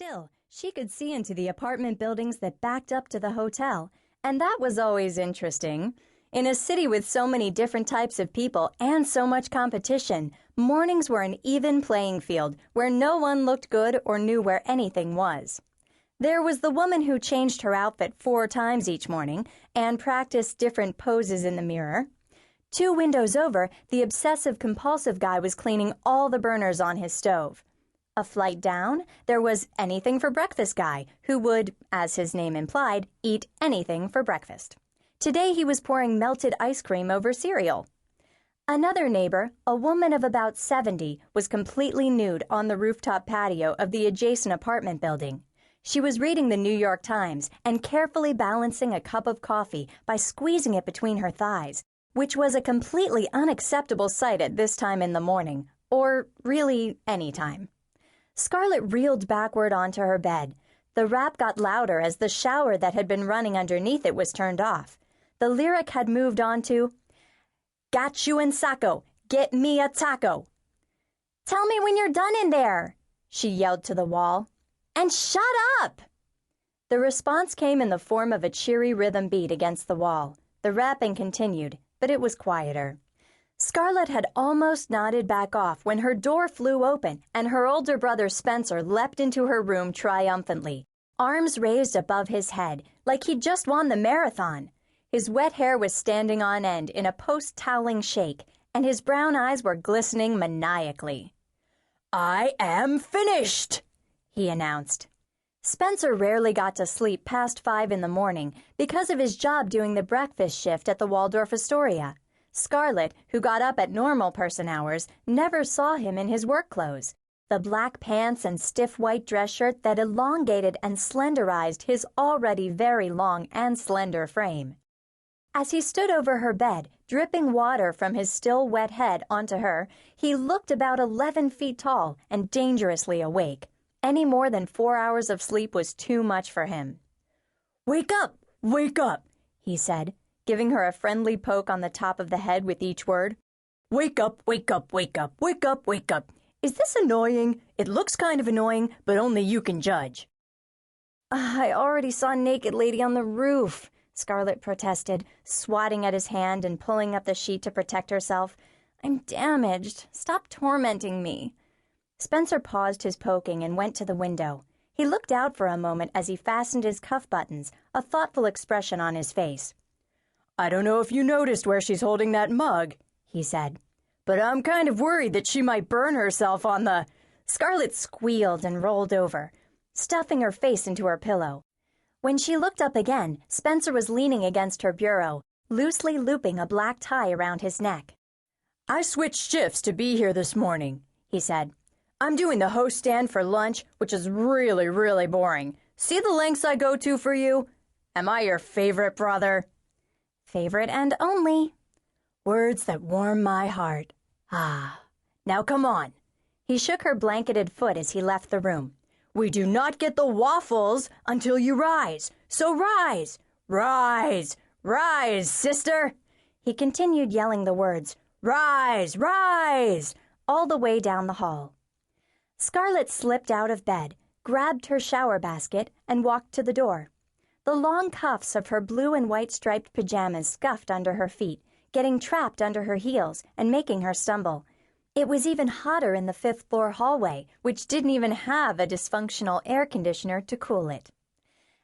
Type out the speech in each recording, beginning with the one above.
Still, she could see into the apartment buildings that backed up to the hotel, and that was always interesting. In a city with so many different types of people and so much competition, mornings were an even playing field where no one looked good or knew where anything was. There was the woman who changed her outfit 4 times each morning and practiced different poses in the mirror. 2 windows over, the obsessive-compulsive guy was cleaning all the burners on his stove. A flight down, there was anything for breakfast guy, who would, as his name implied, eat anything for breakfast. Today he was pouring melted ice cream over cereal. Another neighbor, a woman of about 70, was completely nude on the rooftop patio of the adjacent apartment building. She was reading the New York Times and carefully balancing a cup of coffee by squeezing it between her thighs, which was a completely unacceptable sight at this time in the morning, or really any time. Scarlett reeled backward onto her bed. The rap got louder as the shower that had been running underneath it was turned off. The lyric had moved on to, "Got you in Sacco, get me a taco." "Tell me when you're done in there," she yelled to the wall. "And shut up!" The response came in the form of a cheery rhythm beat against the wall. The rapping continued, but it was quieter. Scarlett had almost nodded back off when her door flew open and her older brother Spencer leapt into her room triumphantly, arms raised above his head, like he'd just won the marathon. His wet hair was standing on end in a post-toweling shake, and his brown eyes were glistening maniacally. "I am finished," he announced. Spencer rarely got to sleep past 5 in the morning because of his job doing the breakfast shift at the Waldorf Astoria. Scarlett, who got up at normal person hours, never saw him in his work clothes, the black pants and stiff white dress shirt that elongated and slenderized his already very long and slender frame. As he stood over her bed, dripping water from his still wet head onto her, he looked about 11 feet tall and dangerously awake. Any more than 4 hours of sleep was too much for him. Wake up, he said, giving her a friendly poke on the top of the head with each word. Wake up, wake up, wake up, wake up, wake up. Is this annoying? It looks kind of annoying, but only you can judge. I already saw a naked lady on the roof, Scarlett protested, swatting at his hand and pulling up the sheet to protect herself. I'm damaged. Stop tormenting me. Spencer paused his poking and went to the window. He looked out for a moment as he fastened his cuff buttons, a thoughtful expression on his face. I don't know if you noticed where she's holding that mug, he said, but I'm kind of worried that she might burn herself on the... Scarlett squealed and rolled over, stuffing her face into her pillow. When she looked up again, Spencer was leaning against her bureau, loosely looping a black tie around his neck. I switched shifts to be here this morning, he said. I'm doing the host stand for lunch, which is really, really boring. See the lengths I go to for you? Am I your favorite brother? Favorite and only. Words that warm my heart. Ah, now come on. He shook her blanketed foot as he left the room. We do not get the waffles until you rise. So rise, rise, rise, sister. He continued yelling the words, rise, rise, all the way down the hall. Scarlett slipped out of bed, grabbed her shower basket, and walked to the door. The long cuffs of her blue and white striped pajamas scuffed under her feet, getting trapped under her heels and making her stumble. It was even hotter in the 5th floor hallway, which didn't even have a dysfunctional air conditioner to cool it.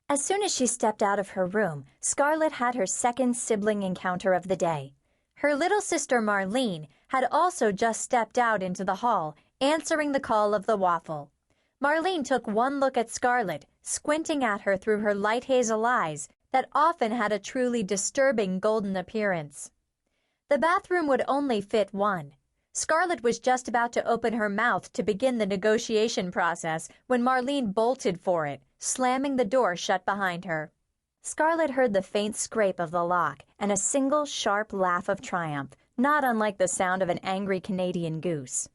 As soon as she stepped out of her room, Scarlett had her second sibling encounter of the day. Her little sister Marlene had also just stepped out into the hall, answering the call of the waffle. Marlene took one look at Scarlett, squinting at her through her light hazel eyes that often had a truly disturbing golden appearance. The bathroom would only fit one. Scarlett was just about to open her mouth to begin the negotiation process when Marlene bolted for it, slamming the door shut behind her. Scarlett heard the faint scrape of the lock and a single sharp laugh of triumph, not unlike the sound of an angry Canadian goose.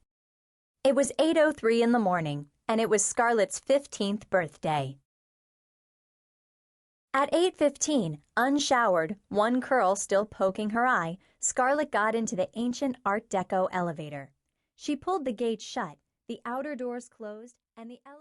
It was 8:03 in the morning, and it was Scarlett's 15th birthday. At 8:15, unshowered, one curl still poking her eye, Scarlett got into the ancient Art Deco elevator. She pulled the gate shut, the outer doors closed, and the elevator